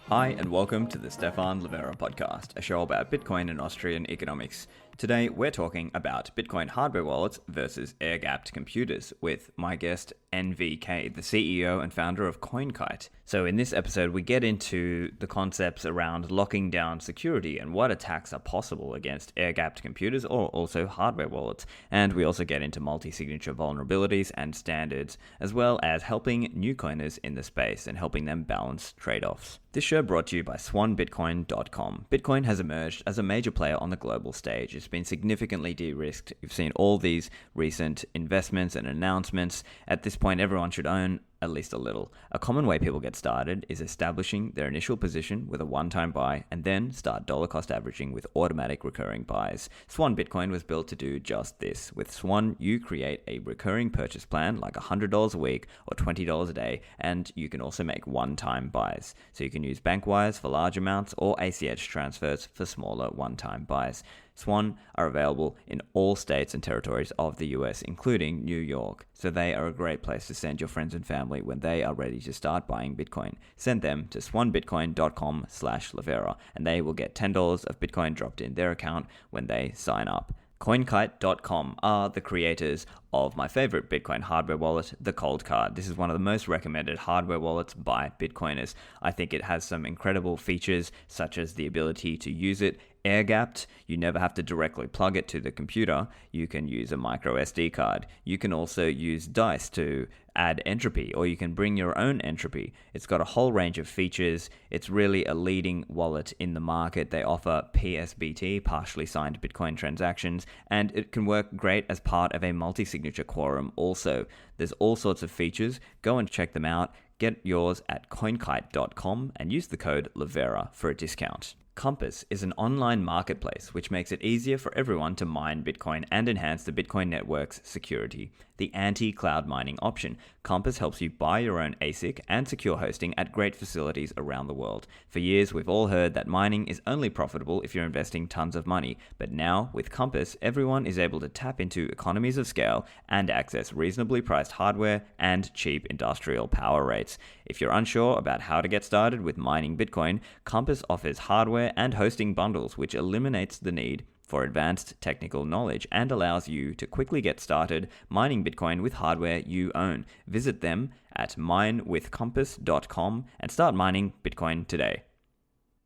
Hi, and welcome to the Stefan Livera podcast, a show about Bitcoin and Austrian economics. Today, we're talking about Bitcoin hardware wallets versus air-gapped computers with my guest, NVK, the CEO and founder of CoinKite. So in this episode, we get into the concepts around locking down security and what attacks are possible against air-gapped computers or also hardware wallets. And we also get into multi-signature vulnerabilities and standards, as well as helping newcoiners in the space and helping them balance trade-offs. This show brought to you by swanbitcoin.com. Bitcoin has emerged as a major player on the global stage. It's been significantly de-risked. You've seen all these recent investments and announcements. At this point, everyone should own at least a little. A common way people get started is establishing their initial position with a one-time buy and then start dollar cost averaging with automatic recurring buys. Swan Bitcoin was built to do just this. With Swan, you create a recurring purchase plan like $100 a week or $20 a day, and you can also make one-time buys. So you can use bank wires for large amounts or ACH transfers for smaller one-time buys. Swan are available in all states and territories of the US, including New York. So they are a great place to send your friends and family when they are ready to start buying Bitcoin. Send them to swanbitcoin.com/Livera and they will get $10 of Bitcoin dropped in their account when they sign up. CoinKite.com are the creators of my favorite Bitcoin hardware wallet, the Cold Card. This is one of the most recommended hardware wallets by Bitcoiners. I think it has some incredible features, such as the ability to use it air-gapped. You never have to directly plug it to the computer. You can use a micro SD card. You can also use dice to add entropy, or you can bring your own entropy. It's got a whole range of features. It's really a leading wallet in the market. They offer PSBT, partially signed Bitcoin transactions, and it can work great as part of a multi-signature quorum also. There's all sorts of features. Go and check them out. Get yours at coinkite.com and use the code Livera for a discount. Compass is an online marketplace which makes it easier for everyone to mine Bitcoin and enhance the Bitcoin network's security. The anti-cloud mining option. Compass helps you buy your own ASIC and secure hosting at great facilities around the world. For years, we've all heard that mining is only profitable if you're investing tons of money. But now, with Compass, everyone is able to tap into economies of scale and access reasonably priced hardware and cheap industrial power rates. If you're unsure about how to get started with mining Bitcoin, Compass offers hardware and hosting bundles, which eliminates the need for advanced technical knowledge and allows you to quickly get started mining Bitcoin with hardware you own. Visit them at minewithcompass.com and start mining Bitcoin today.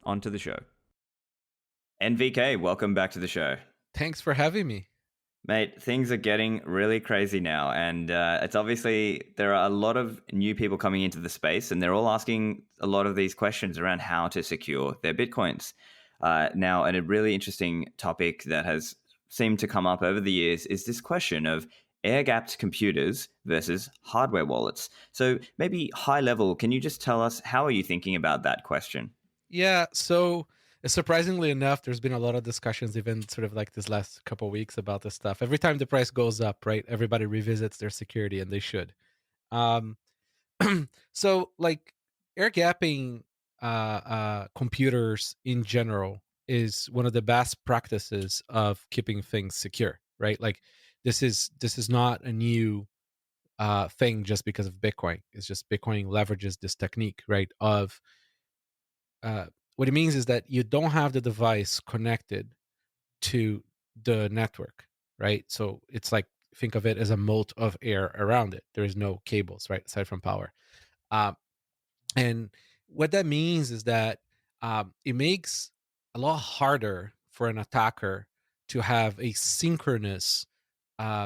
On to the show. NVK, welcome back to the show. Thanks for having me. Mate, things are getting really crazy now, and it's obviously there are a lot of new people coming into the space, and they're all asking a lot of these questions around how to secure their Bitcoins. Now, and a really interesting topic that has seemed to come up over the years is this question of air-gapped computers versus hardware wallets. So maybe high level, can you just tell us, how are you thinking about that question? Yeah, so surprisingly enough, there's been a lot of discussions, even sort of like this last couple of weeks about this stuff. Every time the price goes up, right, everybody revisits their security, and they should. Um, so like air gapping computers in general is one of the best practices of keeping things secure, right? Like this is not a new thing just because of Bitcoin. It's just Bitcoin leverages this technique, right? Of what it means is that you don't have the device connected to the network, right? So it's like, think of it as a moat of air around it. There is no cables, right, aside from power. Um, and what that means is that it makes a lot harder for an attacker to have a synchronous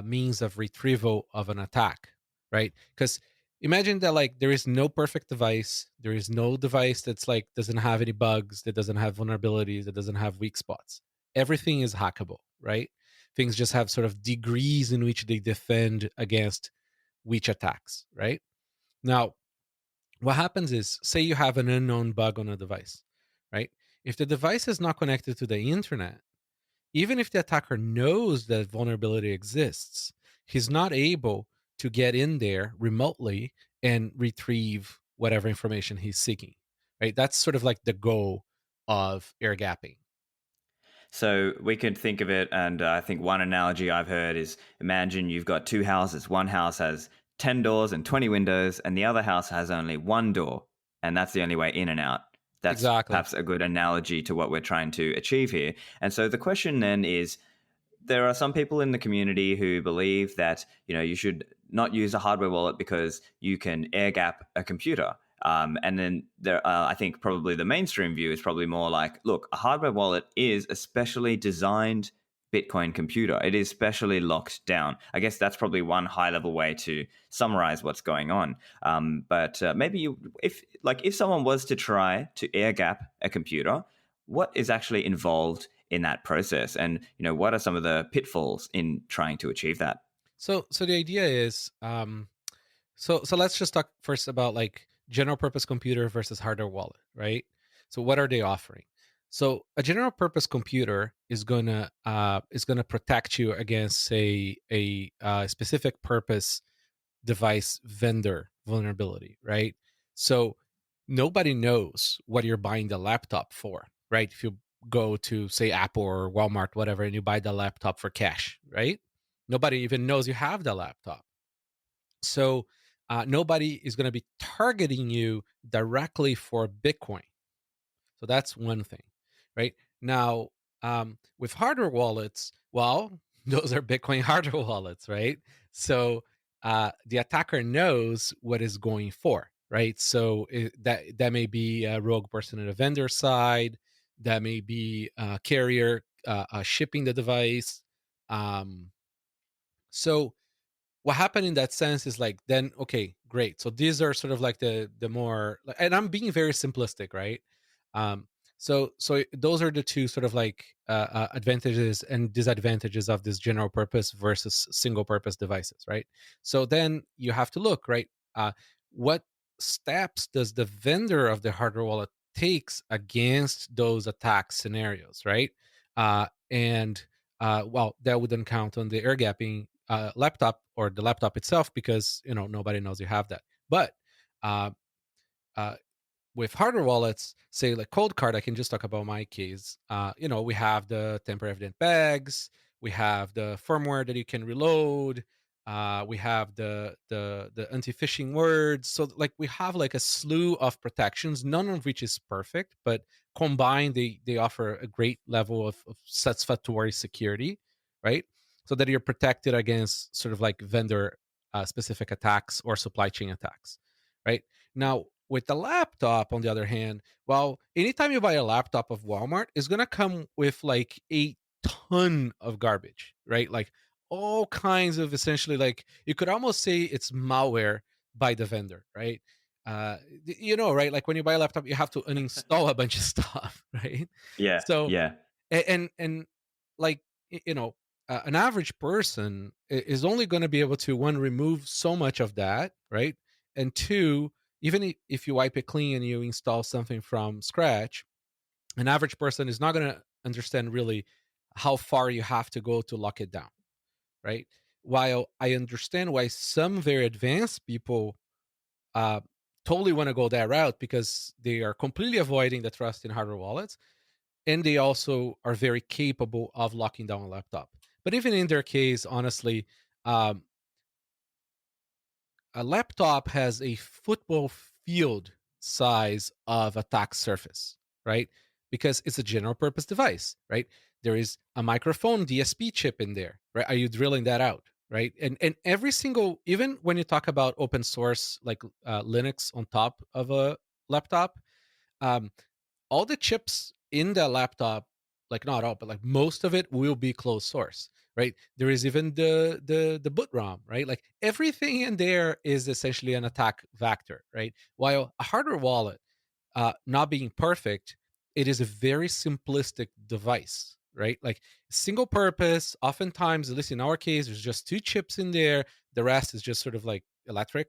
means of retrieval of an attack, right? Because imagine that like there is no perfect device, there is no device that's like doesn't have any bugs, that doesn't have vulnerabilities, that doesn't have weak spots. Everything is hackable, right? Things just have sort of degrees in which they defend against which attacks, right? Now, what happens is, say you have an unknown bug on a device, right? If the device is not connected to the internet, even if the attacker knows that vulnerability exists, he's not able to get in there remotely and retrieve whatever information he's seeking, right? That's sort of like the goal of air gapping. So we could think of it, and I think one analogy I've heard is, imagine you've got two houses. One house has 10 doors and 20 windows, and the other house has only one door, and that's the only way in and out. That's Exactly. perhaps a good analogy to what we're trying to achieve here. And so the question then is, there are some people in the community who believe that you should not use a hardware wallet because you can air gap a computer. And then I think probably the mainstream view is probably more like, look, a hardware wallet is a specially designed Bitcoin computer. It is specially locked down. I guess that's probably one high level way to summarize what's going on. But maybe if someone was to try to air gap a computer, what is actually involved in that process, and what are some of the pitfalls in trying to achieve that? So the idea is, so let's just talk first about like general purpose computer versus hardware wallet, right? So what are they offering? So a general purpose computer is gonna protect you against a specific purpose device vendor vulnerability, right? So nobody knows what you're buying the laptop for, right? If you go to say Apple or Walmart, whatever, and you buy the laptop for cash, right? Nobody even knows you have the laptop. So nobody is going to be targeting you directly for Bitcoin. So that's one thing, right? Now, with hardware wallets, well, those are Bitcoin hardware wallets, right? So the attacker knows what is going for, right? So that may be a rogue person on the vendor side, that may be a carrier shipping the device. Um, so what happened in that sense is like, then okay, great, so these are sort of like the more, and I'm being very simplistic, right? So those are the two sort of like advantages and disadvantages of this general purpose versus single purpose devices, right? So then you have to look, right, what steps does the vendor of the hardware wallet takes against those attack scenarios, right? And well, that wouldn't count on the air gapping laptop or the laptop itself, because nobody knows you have that. But uh, uh, with hardware wallets, say like Cold Card, I can just talk about my case. We have the temper evident bags, we have the firmware that you can reload, we have the anti-phishing words. So like we have like a slew of protections, none of which is perfect, but combined they offer a great level of satisfactory security, right? So that you're protected against sort of like vendor specific attacks or supply chain attacks, right? Now, with the laptop, on the other hand, well, anytime you buy a laptop of Walmart, it's gonna come with like a ton of garbage, right? Like all kinds of, essentially, like you could almost say it's malware by the vendor, right? Right? Like when you buy a laptop, you have to uninstall a bunch of stuff, right? Yeah, So yeah. and like an average person is only going to be able to, one, remove so much of that, right? And two, even if you wipe it clean and you install something from scratch, an average person is not going to understand really how far you have to go to lock it down, right? While I understand why some very advanced people uh, totally want to go that route, because they are completely avoiding the trust in hardware wallets, and they also are very capable of locking down a laptop. But even in their case, honestly, um, a laptop has a football field size of attack surface, right? Because it's a general purpose device, right? There is a microphone DSP chip in there, right? Are you drilling that out, right? And every single, even when you talk about open source like Linux on top of a laptop, um, all the chips in the laptop, like not all, but like most of it will be closed source, right? There is even the boot ROM, right? Like everything in there is essentially an attack vector, right? While a hardware wallet, not being perfect, it is a very simplistic device, right? Like single purpose. Oftentimes, at least in our case, there's just two chips in there. The rest is just sort of like electric,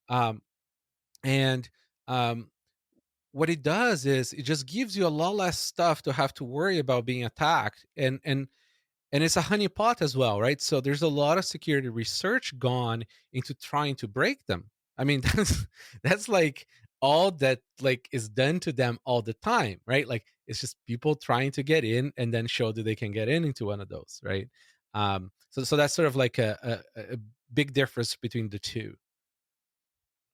um, and um, what it does is it just gives you a lot less stuff to have to worry about being attacked, and it's a honeypot as well, right? So there's a lot of security research gone into trying to break them. I mean, that's like all that like is done to them all the time, right? Like it's just people trying to get in and then show that they can get in into one of those, right? So that's sort of like a big difference between the two.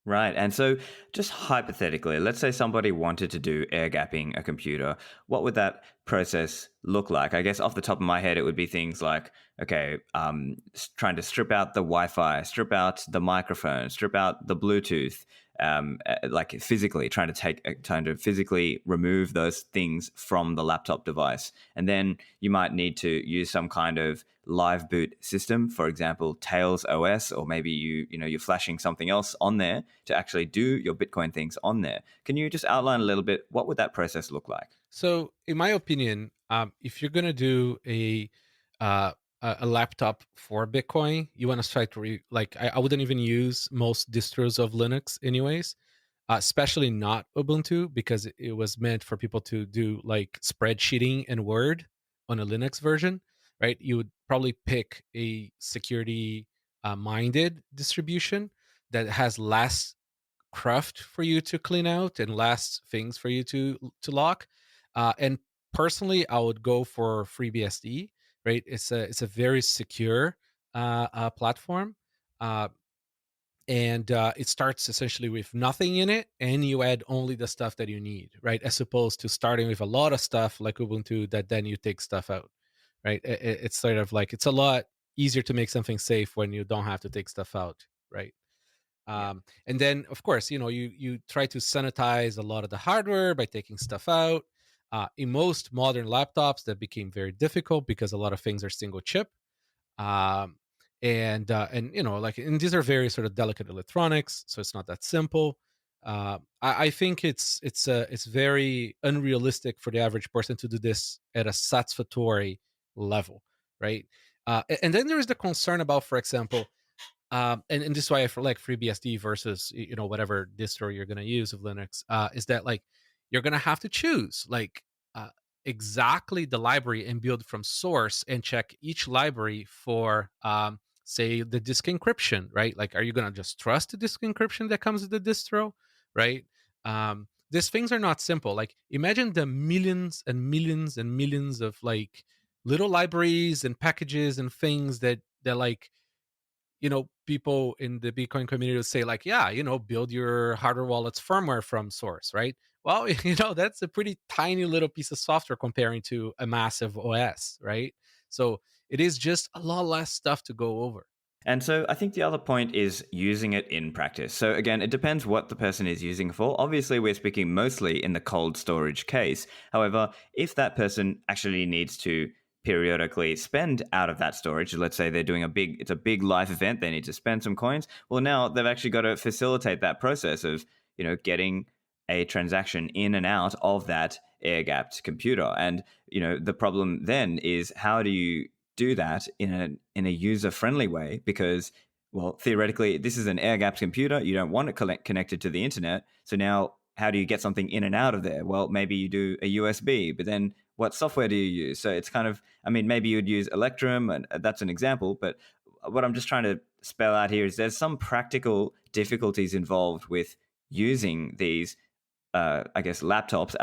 Right. And so, just hypothetically, let's say somebody wanted to do air gapping a computer. What would that process look like? I guess off the top of my head, it would be things like, okay, trying to strip out the Wi Fi, strip out the microphone, strip out the Bluetooth, like physically trying to trying to physically remove those things from the laptop device. And then you might need to use some kind of live boot system, for example, Tails OS, or maybe you're flashing something else on there to actually do your Bitcoin things on there. Can you just outline a little bit what would that process look like? So, in my opinion, if you're gonna do uh, a laptop for Bitcoin, you want to try to like I wouldn't even use most distros of Linux, anyways. Especially not Ubuntu because it was meant for people to do like spreadsheeting and Word on a Linux version, right? You would probably pick a security minded distribution that has less craft for you to clean out and less things for you to lock. And personally, I would go for FreeBSD. Right, it's a very secure platform. Uh, and it starts essentially with nothing in it, and you add only the stuff that you need, right, as opposed to starting with a lot of stuff like Ubuntu that then you take stuff out, right. It's sort of like it's a lot easier to make something safe when you don't have to take stuff out, right. Yeah. And then of course, you try to sanitize a lot of the hardware by taking stuff out. In most modern laptops that became very difficult because a lot of things are single chip. um, and like, and these are very sort of delicate electronics, so it's not that simple. I think it's very unrealistic for the average person to do this at a satisfactory level, right? And then there is the concern about, for example, and this is why I like FreeBSD versus whatever distro you're going to use of Linux, is that like you're going to have to choose like uh, exactly the library and build from source and check each library for say the disk encryption, right? Like, are you going to just trust the disk encryption that comes with the distro, right? These things are not simple. Like, imagine the millions and millions and millions of like little libraries and packages and things that like people in the Bitcoin community would say like, yeah, build your hardware wallet's firmware from source, right? Well, that's a pretty tiny little piece of software comparing to a massive OS, right? So it is just a lot less stuff to go over. And so I think the other point is using it in practice. So again, it depends what the person is using for. Obviously, we're speaking mostly in the cold storage case. However, if that person actually needs to periodically spend out of that storage, let's say they're doing it's a big live event, they need to spend some coins. Well, now they've actually got to facilitate that process of, getting a transaction in and out of that air gapped computer. And, the problem then is how do you do that in a user friendly way? Because, well, theoretically this is an air gapped computer, you don't want it connected to the internet, so now how do you get something in and out of there? Well, maybe you do a USB, but then what software do you use? So it's kind of, I mean, maybe you'd use Electrum, and that's an example, but what I'm just trying to spell out here is there's some practical difficulties involved with using these I guess laptops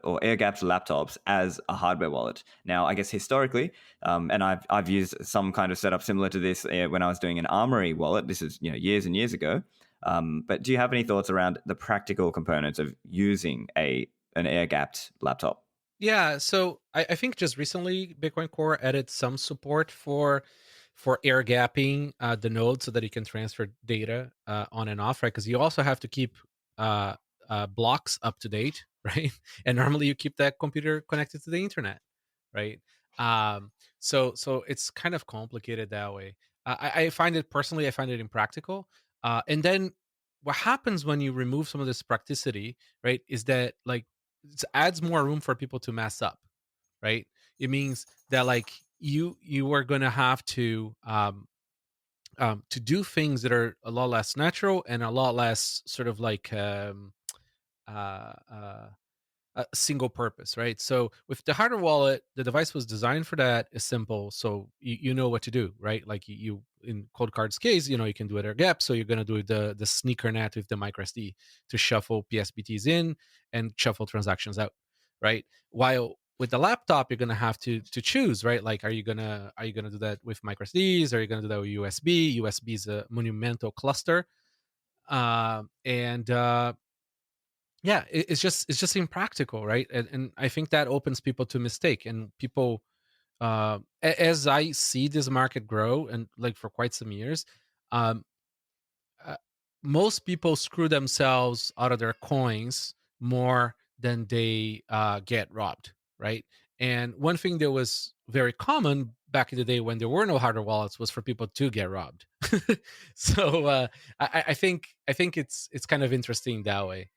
or air gapped laptops as a hardware wallet. Now, I guess historically, and I've used some kind of setup similar to this when I was doing an Armory wallet. This is years and years ago. But do you have any thoughts around the practical components of using an air gapped laptop? Yeah, so I think just recently Bitcoin Core added some support for air gapping the node so that you can transfer data on and off, right? Because you also have to keep uh, blocks up to date, right? And normally you keep that computer connected to the internet, right? So it's kind of complicated that way. I find it personally, I find it impractical. And then what happens when you remove some of this practicity, right? Is that like it adds more room for people to mess up, right? It means that like you are going to have to do things that are a lot less natural and a lot less sort of like uh, uh, a single purpose, right? So with the hardware wallet, the device was designed for that. It's simple, so you know what to do, right? Like you in Cold Card's case, you can do it air gap. So you're gonna do the sneaker net with the microSD to shuffle PSBTs in and shuffle transactions out, right? While with the laptop, you're gonna have to choose, right? Like, are you gonna do that with microSDs? Are you gonna do that with USB? USB is a monumental cluster, And yeah, it's just impractical, right? And I think that opens people to mistake, and people, as I see this market grow and like for quite some years, um, uh, most people screw themselves out of their coins more than they get robbed, right? And one thing that was very common back in the day when there were no hardware wallets was for people to get robbed. So I think it's kind of interesting that way.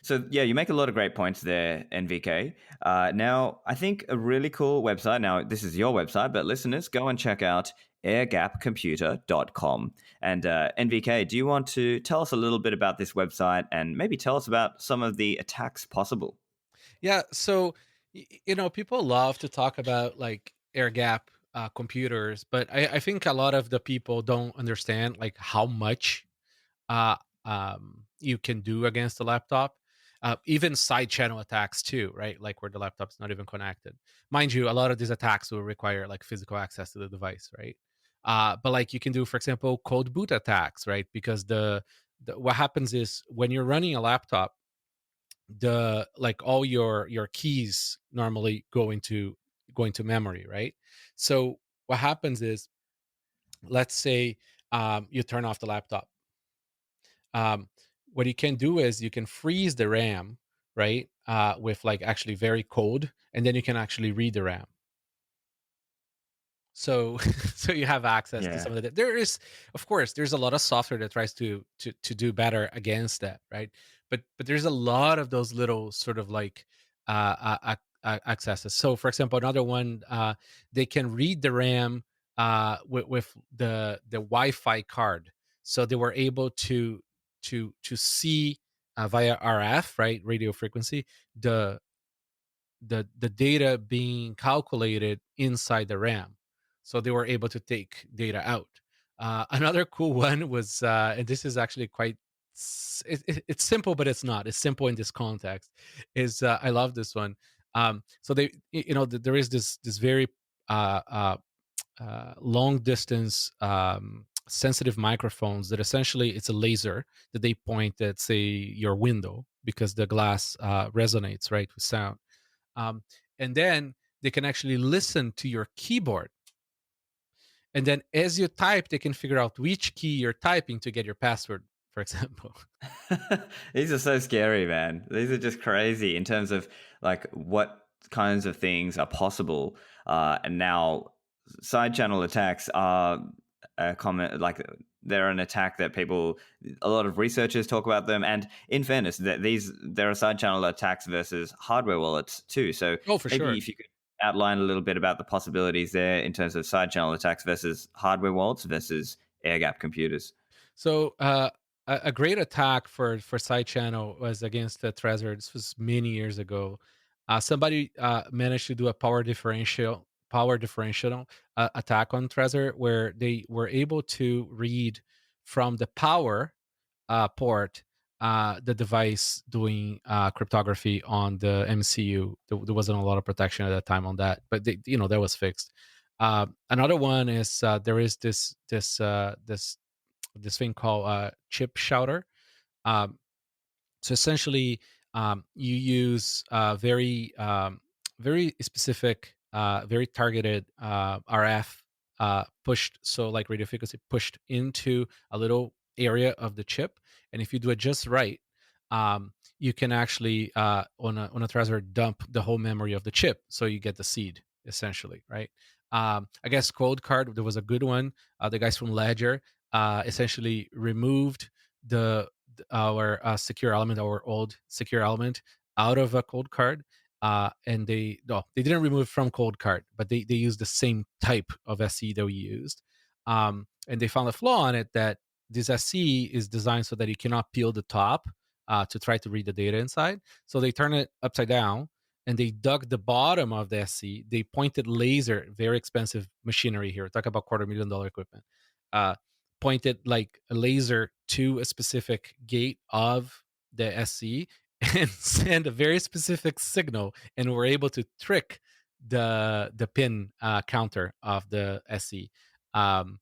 So yeah, you make a lot of great points there, NVK. Now, I think a really cool website. Now, this is your website, but listeners, go and check out airgapcomputer.com. And NVK, do you want to tell us a little bit about this website and maybe tell us about some of the attacks possible? Yeah, so people love to talk about like air gap computers, but I think a lot of the people don't understand like how much uh, you can do against the laptop. Even side channel attacks too, right? Like where the laptop's not even connected. Mind you, a lot of these attacks will require like physical access to the device, right? But like you can do, for example, cold boot attacks, right? Because the what happens is when you're running a laptop, the like all your keys normally go into memory, right? So what happens is, let's say you turn off the laptop. um, what you can do is you can freeze the RAM, right? With like actually very cold, and then you can actually read the RAM. So so you have access to Yeah. some of the, there is, of course, there's a lot of software that tries to do better against that, right? But there's a lot of those little sort of like accesses. So for example, another one, they can read the RAM with the Wi-Fi card. So they were able to see via RF, right, radio frequency, the the data being calculated inside the RAM. So they were able to take data out. Another cool one was, and this is actually quite, it's simple, but it's not. It's simple in this context. Is I love this one. So there is this very uh, uh, long distance sensitive microphones that essentially it's a laser that they point at, say, your window, because the glass resonates, right, with sound. And then they can actually listen to your keyboard. And then as you type, they can figure out which key you're typing to get your password, for example. These are so scary, man. These are just crazy in terms of like what kinds of things are possible. And now side channel attacks are a common, like they're an attack that people, a lot of researchers talk about them. And in fairness, that there are side channel attacks versus hardware wallets too. So Oh, for maybe sure. if you could outline a little bit about the possibilities there in terms of side channel attacks versus hardware wallets versus air gap computers. So a great attack for side channel was against the Trezor. This was many years ago. Somebody managed to do a power differential attack on Trezor, where they were able to read from the power port the device doing cryptography on the MCU. There wasn't a lot of protection at that time on that, but that was fixed. Another one is, there is this thing called chip shouter. Um, so essentially, you use very specific, very targeted RF pushed, so like radio frequency pushed into a little area of the chip, and if you do it just right, you can actually on a Trezor dump the whole memory of the chip, so you get the seed essentially, right? I guess Cold Card, there was a good one. The guys from Ledger essentially removed the our secure element, our old secure element, out of a cold card. And they no, they didn't remove it from cold card, but they used the same type of SE that we used. And they found a flaw in it, that this SE is designed so that you cannot peel the top to try to read the data inside. So they turn it upside down and they dug the bottom of the SE. They pointed laser, very expensive machinery here. Talk about $250,000 equipment. Uh, Pointed like a laser to a specific gate of the SC and send a very specific signal, and we're able to trick the pin counter of the SC. Um,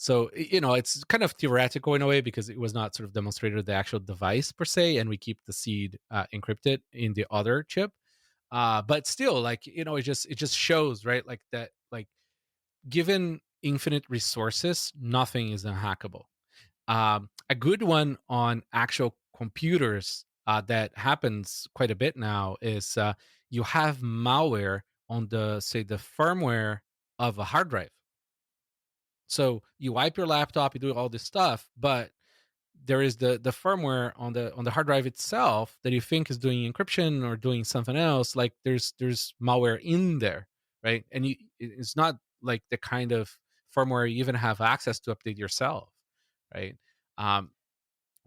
So it's kind of theoretical in a way because it was not sort of demonstrated with the actual device per se, and we keep the seed encrypted in the other chip. But still, like it just shows, right, like that, like given infinite resources, nothing is unhackable. A good one on actual computers that happens quite a bit now is you have malware on the, say, the firmware of a hard drive. So you wipe your laptop, you do all this stuff, but there is the firmware on the hard drive itself that you think is doing encryption or doing something else. Like there's malware in there, right? And it's not like the kind of firmware you even have access to update yourself, right? Um,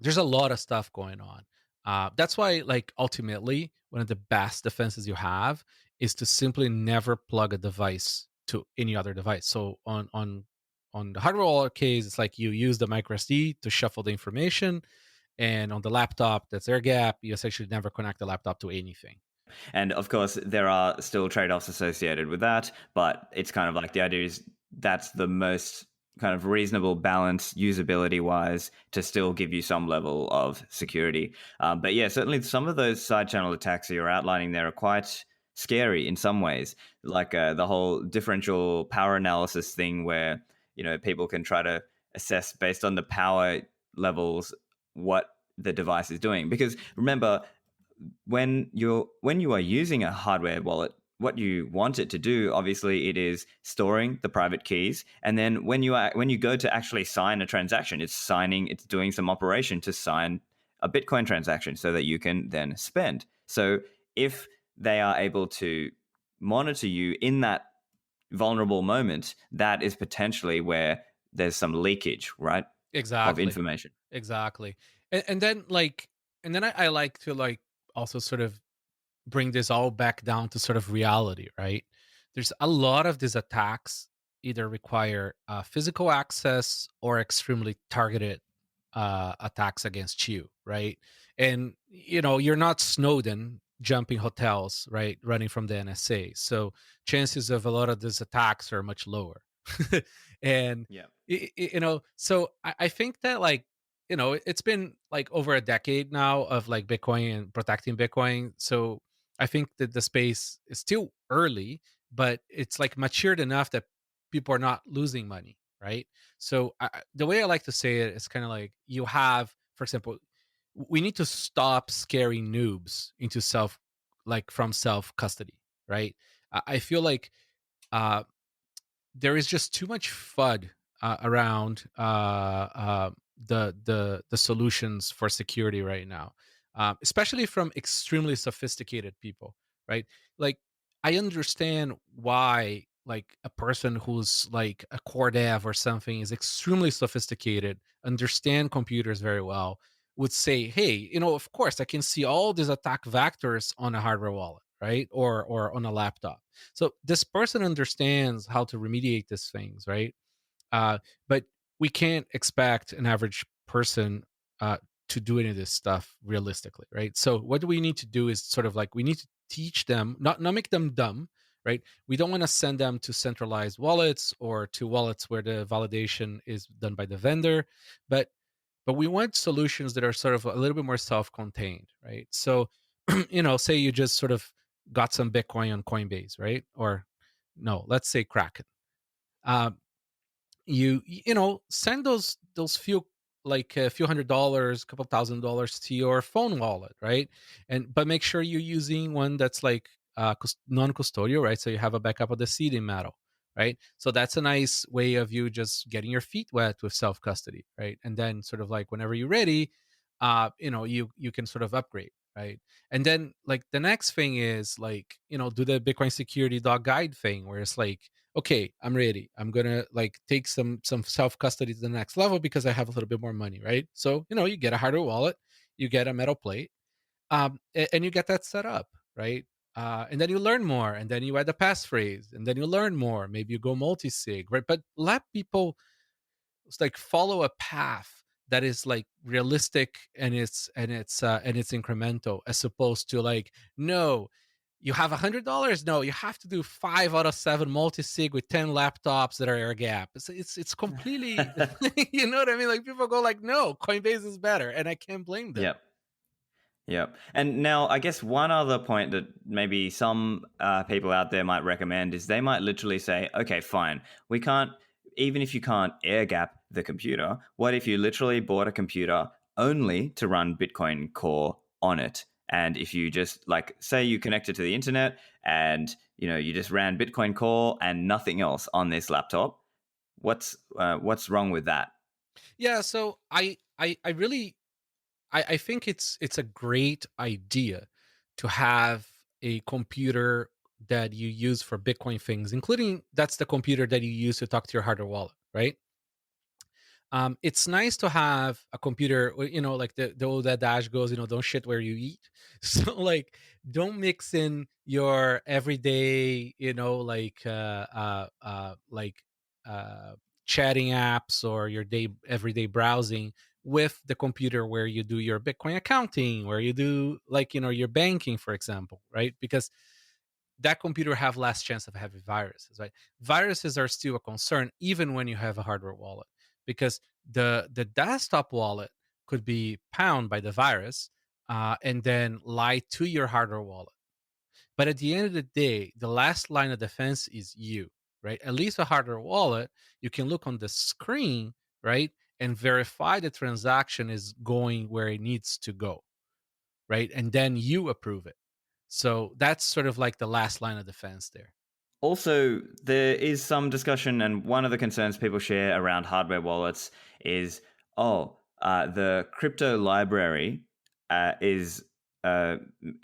there's a lot of stuff going on. That's why, like, ultimately, one of the best defenses you have is to simply never plug a device to any other device. So on the hardware wallet case, it's like you use the micro SD to shuffle the information, and on the laptop, that's air gap. You essentially never connect the laptop to anything. And of course, there are still trade offs associated with that, but it's kind of like the idea is that's the most kind of reasonable balance usability wise to still give you some level of security. But yeah, certainly some of those side channel attacks that you're outlining there are quite scary in some ways, like the whole differential power analysis thing where, people can try to assess based on the power levels what the device is doing. Because remember, when you are using a hardware wallet, what you want it to do, obviously, it is storing the private keys, and then when you go to actually sign a transaction, it's doing some operation to sign a Bitcoin transaction so that you can then spend. So if they are able to monitor you in that vulnerable moment, that is potentially where there's some leakage, right, of Exactly. information. Exactly. And then, like, I like to, like, also sort of bring this all back down to sort of reality, right? There's a lot of these attacks either require physical access or extremely targeted attacks against you, right? And you're not Snowden jumping hotels, right? Running from the NSA, so chances of a lot of these attacks are much lower. And Yeah. so I think that, like, it's been like over a decade now of like Bitcoin and protecting Bitcoin. So I think that the space is still early, but it's like matured enough that people are not losing money, right? So the way I like to say it is kind of like you have, for example, we need to stop scaring noobs into from self custody, right? I feel like uh, there is just too much FUD around the solutions for security right now, especially from extremely sophisticated people, right? Like, I understand why, like, a person who's like a core dev or something is extremely sophisticated, understand computers very well, would say, hey, of course I can see all these attack vectors on a hardware wallet, right, or on a laptop. So this person understands how to remediate these things, right? But we can't expect an average person uh, to do any of this stuff realistically, right? So what do we need to do is sort of like we need to teach them, not make them dumb, right? We don't want to send them to centralized wallets or to wallets where the validation is done by the vendor, but we want solutions that are sort of a little bit more self-contained, right? So, say you just sort of got some Bitcoin on Coinbase, right? Or no, let's say Kraken. Um, send those few, like a few $100s, couple $1,000 to your phone wallet, right? And but make sure you're using one that's like non-custodial, right? So you have a backup of the seeding metal, right? So that's a nice way of you just getting your feet wet with self custody, right? And then sort of like whenever you're ready, you can sort of upgrade, right? And then, like, the next thing is, like, do the Bitcoin security dog guide thing where it's like, okay, I'm ready, I'm gonna like take some self custody to the next level because I have a little bit more money, right? So you get a hardware wallet, you get a metal plate, and you get that set up, right? And then you learn more, and then you add a passphrase, and then you learn more, maybe you go multi-sig, right? But let people, it's like, follow a path that is like realistic, and it's incremental, as opposed to like, no, you have $100. No, you have to do 5 out of 7 multi-sig with 10 laptops that are air gap. It's completely, you know what I mean? Like people go like, no, Coinbase is better, and I can't blame them. Yep. Yep. And now, I guess one other point that maybe some people out there might recommend is they might literally say, okay, fine, we can't, even if you can't air gap the computer, what if you literally bought a computer only to run Bitcoin Core on it? And if you just, like, say you connected to the internet and, you just ran Bitcoin Core and nothing else on this laptop, what's wrong with that? Yeah, so I really I think it's a great idea to have a computer that you use for Bitcoin things, including that's the computer that you use to talk to your hardware wallet, right? It's nice to have a computer, like the old adage goes, don't shit where you eat. So like, don't mix in your everyday, like uh, chatting apps or your day everyday browsing with the computer where you do your Bitcoin accounting, where you do like your banking, for example, right? Because that computer have less chance of having viruses, right? Viruses are still a concern even when you have a hardware wallet, because the desktop wallet could be pounded by the virus, and then lie to your hardware wallet. But at the end of the day, the last line of defense is you, right? At least a hardware wallet, you can look on the screen, right, and verify the transaction is going where it needs to go, right? And then you approve it. So that's sort of like the last line of defense there. Also, there is some discussion, and one of the concerns people share around hardware wallets is, the crypto library is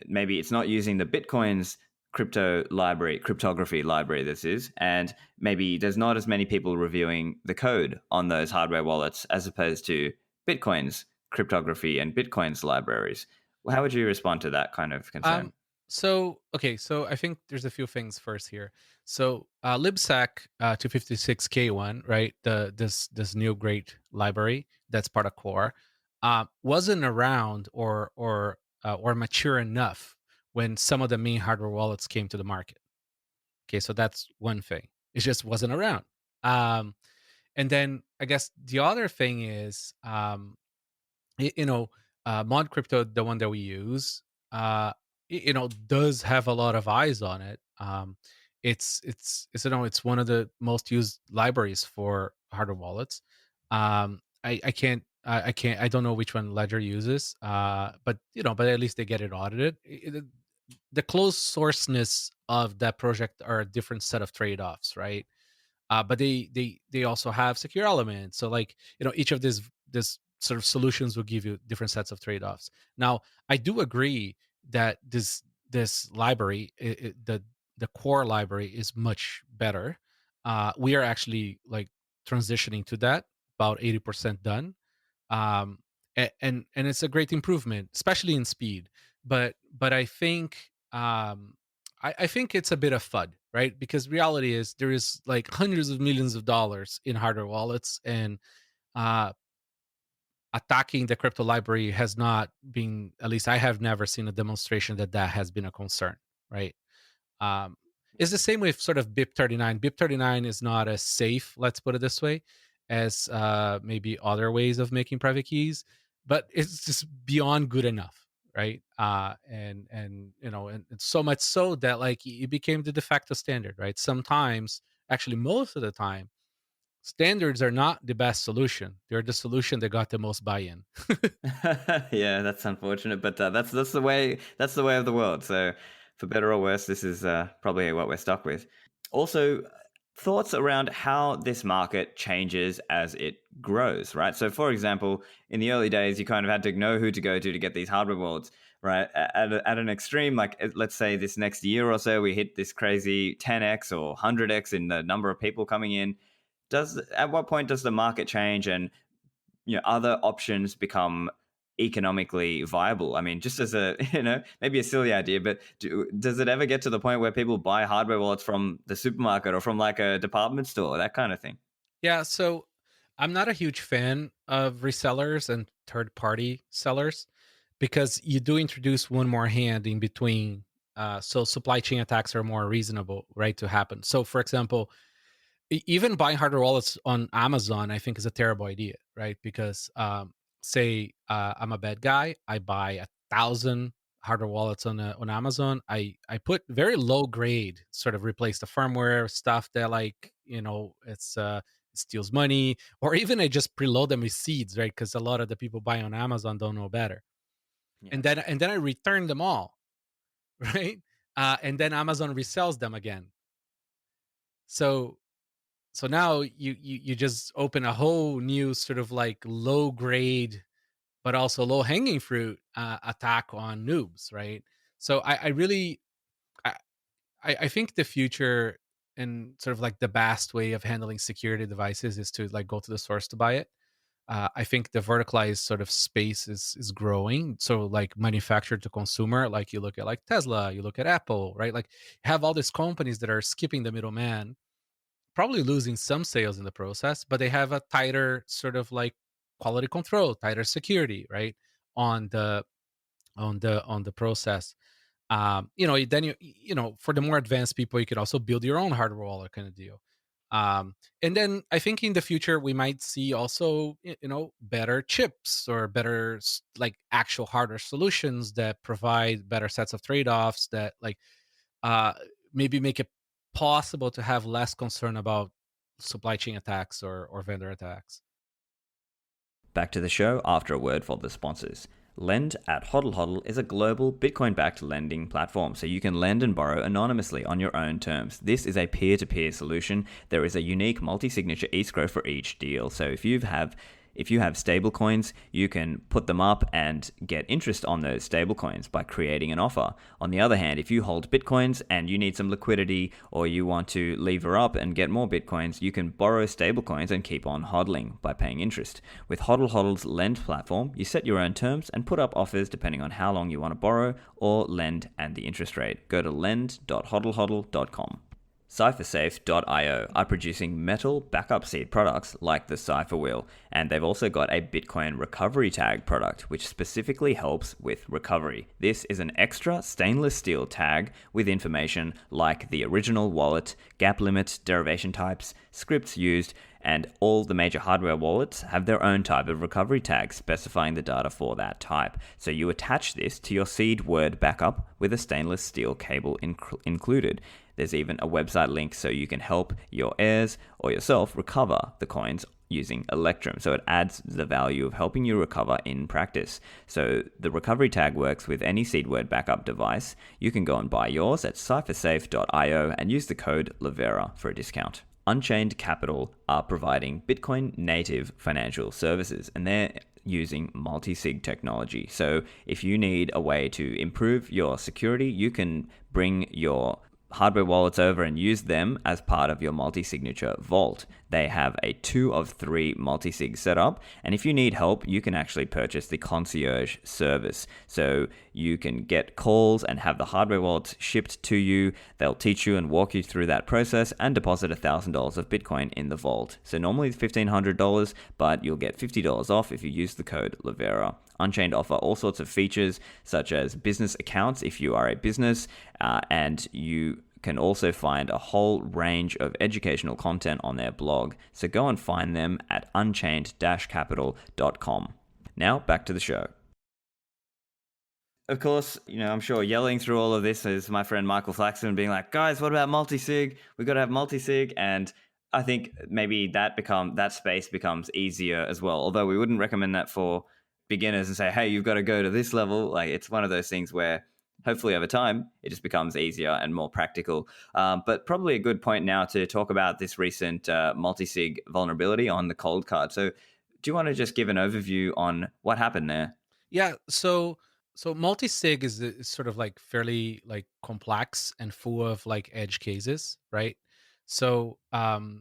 maybe it's not using the Bitcoin's cryptography library. This is, and maybe there's not as many people reviewing the code on those hardware wallets as opposed to Bitcoin's cryptography and Bitcoin's libraries. How would you respond to that kind of concern? Um, so okay, so I think there's a few things first here. So libsec 256K1, right? This new great library that's part of core, wasn't around or mature enough when some of the main hardware wallets came to the market. Okay, so that's one thing. It just wasn't around. Um, and then I guess the other thing is, y- you know, Mod Crypto, the one that we use, does have a lot of eyes on it. It's one of the most used libraries for hardware wallets. I don't know which one Ledger uses, but at least they get it audited. The closed sourceness of that project are a different set of trade offs, right? But they also have secure elements. So like each of these this sort of solutions will give you different sets of trade offs. Now I do agree that this library, the core library is much better. We are actually like transitioning to that, about 80% done. And it's a great improvement, especially in speed. But I think I think it's a bit of FUD, right? Because reality is there is like hundreds of millions of dollars in hardware wallets, and uh, attacking the crypto library has not been. At least I have never seen a demonstration that has been a concern, right? Um, it's the same with sort of BIP39. BIP39 is not as safe, let's put it this way, as maybe other ways of making private keys, but it's just beyond good enough, right? And it's so much so that like it became the de facto standard, right? Sometimes, actually, most of the time, standards are not the best solution. They're the solution that got the most buy-in. Yeah, that's unfortunate, but that's the way of the world. So, for better or worse, this is probably what we're stuck with. Also, thoughts around how this market changes as it grows, right? So, for example, in the early days, you kind of had to know who to go to get these hardware wallets, right? At an extreme, like let's say this next year or so, we hit this crazy 10x or 100x in the number of people coming in. Does At what point does the market change and other options become economically viable? I mean, just as a maybe a silly idea, but does it ever get to the point where people buy hardware wallets from the supermarket or from like a department store, that kind of thing? Yeah, so I'm not a huge fan of resellers and third party sellers, because you do introduce one more hand in between So supply chain attacks are more reasonable, right, to happen. So, for example, even buying hardware wallets on Amazon, I think is a terrible idea, right? Because say I'm a bad guy, I buy 1,000 hardware wallets on Amazon. I put very low grade, sort of replace the firmware stuff that like it steals money, or even I just preload them with seeds, right? Because a lot of the people buying on Amazon don't know better, Yeah. and then I return them all, right? And then Amazon resells them again. So now you just open a whole new sort of like low grade but also low hanging fruit attack on noobs, right? So I really I, I think the future and sort of like the best way of handling security devices is to like go to the source to buy it. I think the verticalized sort of space is growing. So like manufacturer to consumer, like you look at like Tesla, you look at Apple, right? Like have all these companies that are skipping the middleman, probably losing some sales in the process, but they have a tighter sort of like quality control, tighter security, right? On the on the process. Then for the more advanced people, you could also build your own hardware wallet kind of deal. And then I think in the future we might see also better chips or better like actual hardware solutions that provide better sets of trade-offs that like uh, maybe make it possible to have less concern about supply chain attacks or vendor attacks. Back to the show after a word for the sponsors. Lend at Hodl Hodl is a global Bitcoin backed lending platform, so you can lend and borrow anonymously on your own terms. This is a peer to peer solution. There is a unique multi signature escrow for each deal. So if you have stablecoins, you can put them up and get interest on those stablecoins by creating an offer. On the other hand, if you hold Bitcoins and you need some liquidity or you want to lever up and get more Bitcoins, you can borrow stablecoins and keep on hodling by paying interest. With Hodl Hodl's Lend platform, you set your own terms and put up offers depending on how long you want to borrow or lend and the interest rate. Go to lend.hodlhodl.com. CipherSafe.io are producing metal backup seed products like the Cipher Wheel, and they've also got a Bitcoin recovery tag product which specifically helps with recovery. This is an extra stainless steel tag with information like the original wallet, gap limit, derivation types, scripts used, and all the major hardware wallets have their own type of recovery tag specifying the data for that type. So you attach this to your seed word backup with a stainless steel cable included. There's even a website link so you can help your heirs or yourself recover the coins using Electrum. So it adds the value of helping you recover in practice. So the recovery tag works with any seed word backup device. You can go and buy yours at cyphersafe.io and use the code Livera for a discount. Unchained Capital are providing Bitcoin native financial services, and they're using multi-sig technology. So if you need a way to improve your security, you can bring your hardware wallets over and use them as part of your multi-signature vault. They have a 2 of 3 multi-sig setup, and if you need help, you can actually purchase the concierge service. So you can get calls and have the hardware wallets shipped to you. They'll teach you and walk you through that process and deposit $1,000 of Bitcoin in the vault. So normally it's $1,500, but you'll get $50 off if you use the code Livera. Unchained offer all sorts of features such as business accounts if you are a business, and you can also find a whole range of educational content on their blog. So go and find them at unchained-capital.com. Now back to the show. Of course, I'm sure yelling through all of this is my friend Michael Flaxman being like, guys, what about multi-sig? We've got to have multi-sig. And I think maybe that space becomes easier as well. Although we wouldn't recommend that for beginners and say, hey, you've got to go to this level. Like, it's one of those things where hopefully over time it just becomes easier and more practical. But probably a good point now to talk about this recent multi-sig vulnerability on the cold card. So do you want to just give an overview on what happened there? Yeah, so multi-sig is sort of like fairly like complex and full of like edge cases, right? So and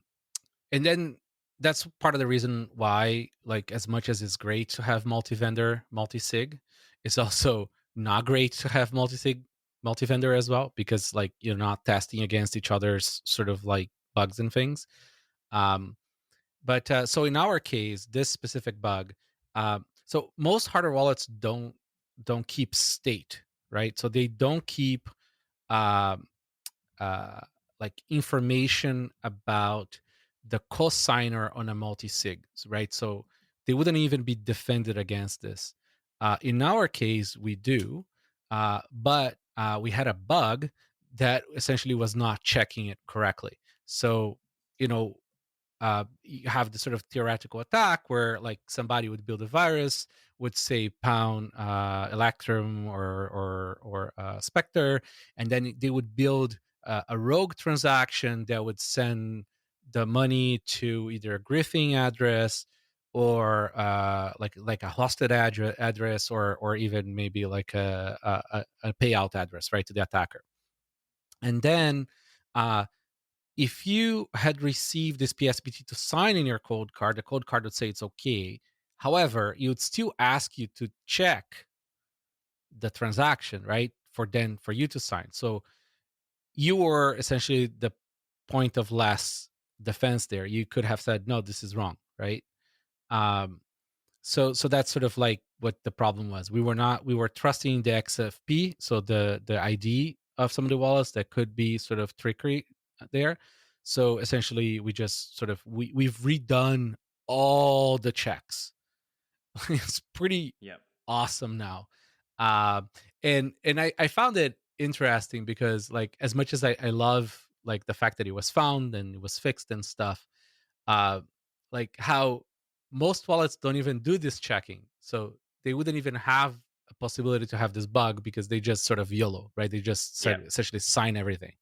then that's part of the reason why, like, as much as it's great to have multi-vendor, multi-sig, it's also not great to have multi-vendor as well, because like you're not testing against each other's sort of like bugs and things. Um, but so in our case, this specific bug, so most hardware wallets don't keep state, right? So they don't keep um, like information about the cosigner on a multi-sig, right? So they wouldn't even be defended against this. In our case, we do, but we had a bug that essentially was not checking it correctly. So, you know, you have the sort of theoretical attack where like somebody would build a virus, would say pound Electrum or Spectre, and then they would build a rogue transaction that would send the money to either a griffing address or like a hosted address or even maybe like a payout address, right, to the attacker. And then uh, if you had received this PSPT to sign in your code card, the code card would say it's okay. However, it would still ask you to check the transaction, right? For you to sign. So you were essentially the point of last defense there. You could have said, no, this is wrong, right? Um, so that's sort of like what the problem was. We were trusting the XFP, so the ID of some of the wallets that could be sort of trickery there. So essentially we just sort of we've redone all the checks. It's pretty Yep. awesome now. Um and I found it interesting because like as much as I love like the fact that it was found and it was fixed and stuff, uh, like how most wallets don't even do this checking. So they wouldn't even have a possibility to have this bug because they just sort of YOLO, right? They just Yep. essentially sign everything.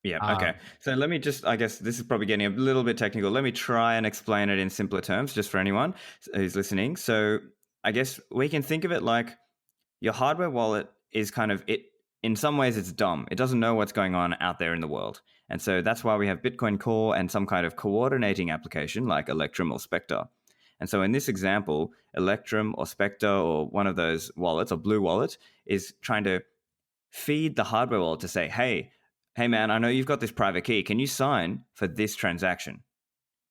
Yeah. Okay. Um, So let me just, I guess this is probably getting a little bit technical. Let me try and explain it in simpler terms just for anyone who's listening. So I guess we can think of it like your hardware wallet is kind of it. In some ways, it's dumb. It doesn't know what's going on out there in the world. And so that's why we have Bitcoin Core and some kind of coordinating application like Electrum or Spectre. And so in this example, Electrum or Spectre or one of those wallets or Blue Wallet is trying to feed the hardware wallet to say, hey man, I know you've got this private key. Can you sign for this transaction?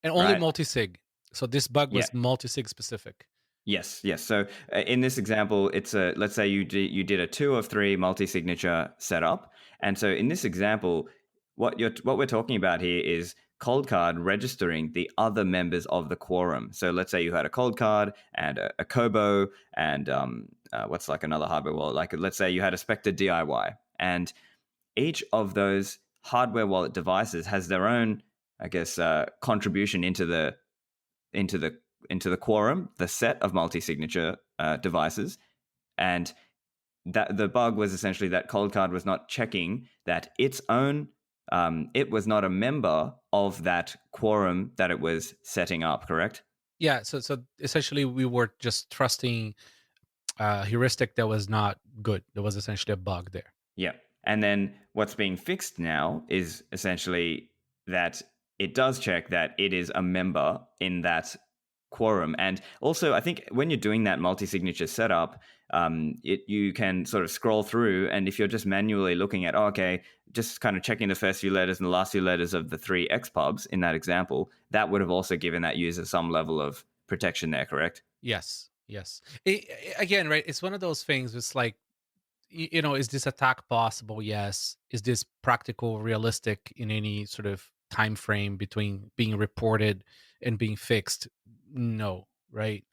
and only Right? multi-sig. So this bug Yeah. was multi-sig specific. Yes, yes. So in this example, it's a let's say you did a 2 of 3 multi-signature setup, and so in this example, what we're talking about here is cold card registering the other members of the quorum. So let's say you had a cold card and a Kobo and what's like another hardware wallet. Like let's say you had a Spectre DIY, and each of those hardware wallet devices has their own, I guess, contribution into the into the quorum, the set of multi-signature devices, and that the bug was essentially that cold card was not checking that its own it was not a member of that quorum that it was setting up. Correct? Yeah. So essentially we were just trusting a heuristic that was not good. There was essentially a bug there. Yeah. And then what's being fixed now is essentially that it does check that it is a member in that quorum. And also, I think when you're doing that multi-signature setup, you can sort of scroll through, and if you're just manually looking at, oh, okay, just kind of checking the first few letters and the last few letters of the 3 XPubs in that example, that would have also given that user some level of protection there, correct? Yes. Yes. Again, right? It's one of those things. It's like is this attack possible? Yes. Is this practical, realistic in any sort of time frame between being reported and being fixed? No, right?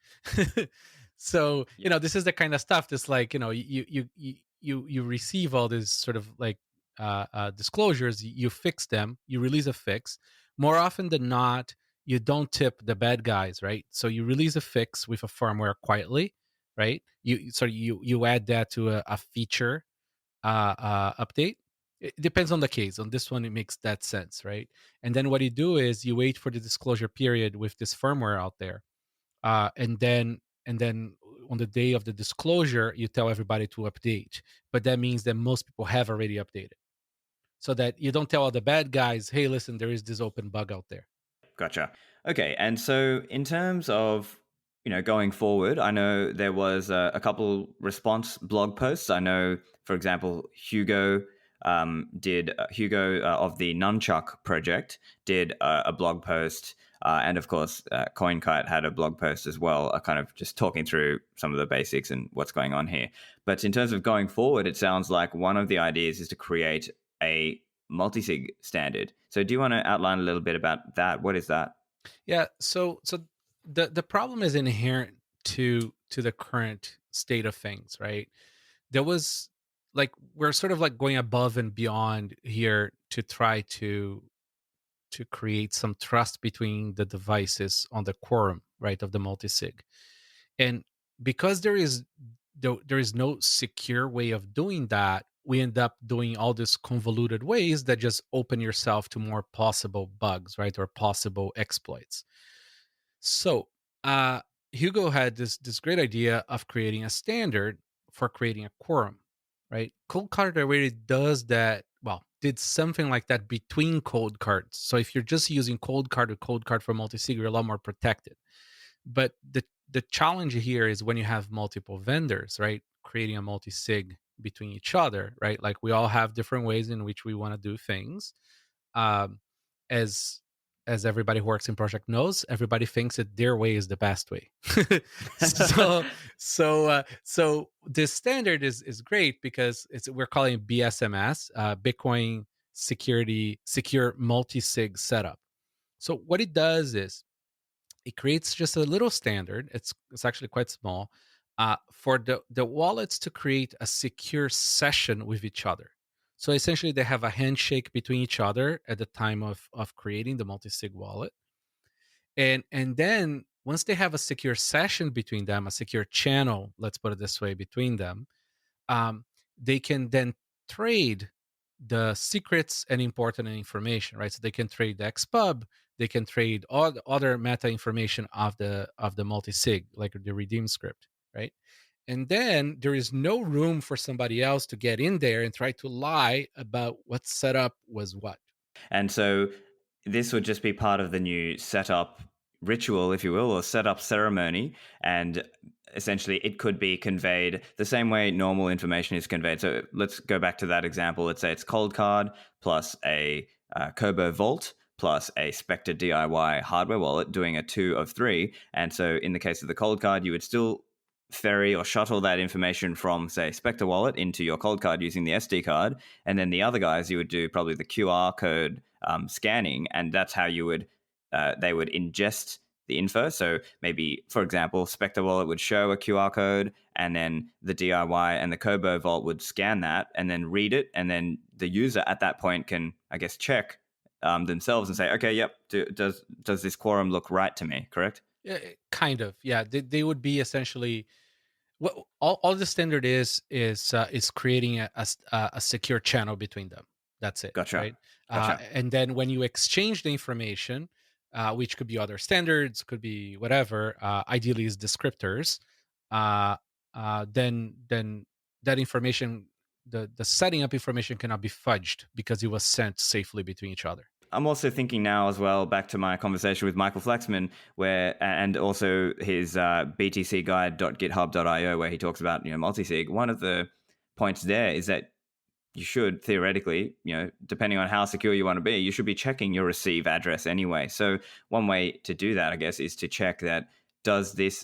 So, Yeah. this is the kind of stuff that's like, you receive all these sort of like disclosures, you fix them, you release a fix. More often than not, you don't tip the bad guys, right? So you release a fix with a firmware quietly, right? You add that to a feature update. It depends on the case. On this one, it makes that sense, right? And then what you do is you wait for the disclosure period with this firmware out there, and then on the day of the disclosure, you tell everybody to update. But that means that most people have already updated, so that you don't tell all the bad guys, "Hey, listen, there is this open bug out there." Gotcha. Okay, and so in terms of going forward, I know there was a couple response blog posts. I know, for example, Hugo of the Nunchuck project did a blog post And of course, CoinKite had a blog post as well, kind of just talking through some of the basics and what's going on here. But in terms of going forward, it sounds like one of the ideas is to create a multi-sig standard. So do you want to outline a little bit about that? What is that? Yeah. So the problem is inherent to the current state of things, right? There was like we're sort of like going above and beyond here to try to create some trust between the devices on the quorum, right, of the multisig. And because there is no secure way of doing that, we end up doing all these convoluted ways that just open yourself to more possible bugs, right, or possible exploits. So, Hugo had this great idea of creating a standard for creating a quorum, right? Cold card already does that. Well, did something like that between cold cards. So if you're just using cold card to cold card for multi-sig, you're a lot more protected. But the challenge here is when you have multiple vendors, right? Creating a multi-sig between each other, right? Like we all have different ways in which we want to do things. Um, as as everybody who works in project knows, everybody thinks that their way is the best way. so so this standard is great because we're calling it BSMS, Bitcoin secure multi-sig setup. So what it does is it creates just a little standard. It's actually quite small, for the wallets to create a secure session with each other. So essentially, they have a handshake between each other at the time of creating the multi-sig wallet, and then once they have a secure session between them, a secure channel, let's put it this way, between them, um, they can then trade the secrets and important information, right? So they can trade the xpub, they can trade all the other meta information of the multi-sig, like the redeem script, right? And then there is no room for somebody else to get in there and try to lie about what setup was what. And so this would just be part of the new setup ritual, if you will, or setup ceremony. And essentially, it could be conveyed the same way normal information is conveyed. So let's go back to that example. Let's say it's cold card plus a Kobo Vault plus a Spectre DIY hardware wallet doing a 2 of 3. And so in the case of the cold card, you would still ferry or shuttle that information from, say, Spectre wallet into your cold card using the SD card. And then the other guys, you would do probably the QR code scanning, and that's how you would they would ingest the info. So maybe, for example, Spectre Wallet would show a QR code, and then the DIY and the Kobo Vault would scan that and then read it, and then the user at that point can, I guess, check themselves and say, okay, yep, does this quorum look right to me? Correct? Yeah, kind of, yeah. They would be essentially what all the standard is creating a secure channel between them. That's it, Gotcha, right? gotcha. And then when you exchange the information, which could be other standards, could be whatever, ideally is descriptors, uh, then that information, the setting up information cannot be fudged because it was sent safely between each other. I'm also thinking now as well, back to my conversation with Michael Flaxman, where and also his btcguide.github.io, where he talks about multisig. One of the points there is that you should theoretically, depending on how secure you want to be, you should be checking your receive address anyway. So one way to do that, I guess, is to check that does this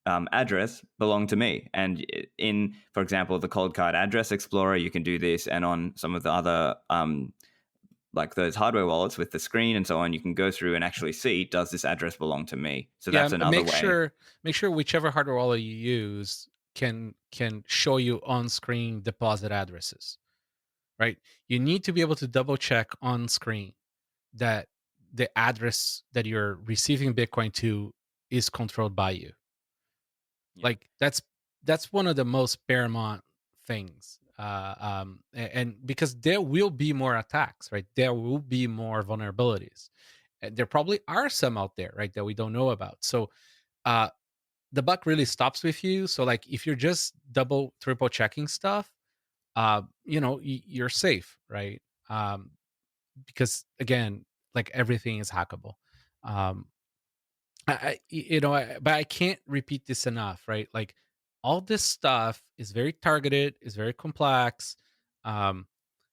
address belong to me? And in, for example, the Cold Card Address Explorer, you can do this, and on some of the other like those hardware wallets with the screen and so on, you can go through and actually see, does this address belong to me? So Yeah, that's another way. make sure whichever hardware wallet you use can show you on screen deposit addresses, right? You need to be able to double check on screen that the address that you're receiving Bitcoin to is controlled by you. Yeah. Like that's one of the most paramount things. And because there will be more attacks, right? There will be more vulnerabilities. And there probably are some out there, right, that we don't know about. So uh, the buck really stops with you. So like if you're just double, triple checking stuff, you're safe, right? Because again, like everything is hackable. Um, but I can't repeat this enough, right? Like all this stuff is very targeted, is very complex. Um,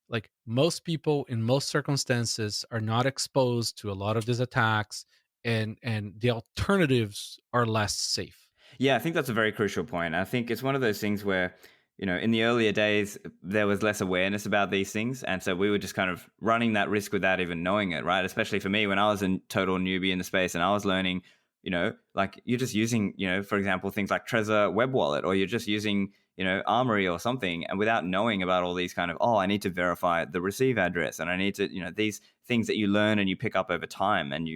like most people in most circumstances are not exposed to a lot of these attacks, and the alternatives are less safe. Yeah, I think that's a very crucial point. I think it's one of those things where, in the earlier days, there was less awareness about these things. And so we were just kind of running that risk without even knowing it, right? Especially for me, when I was a total newbie in the space and I was learning, like you're just using, for example, things like Trezor web wallet, or you're just using, Armory or something, and without knowing about all these kind of, oh, I need to verify the receive address, and I need to, these things that you learn and you pick up over time. And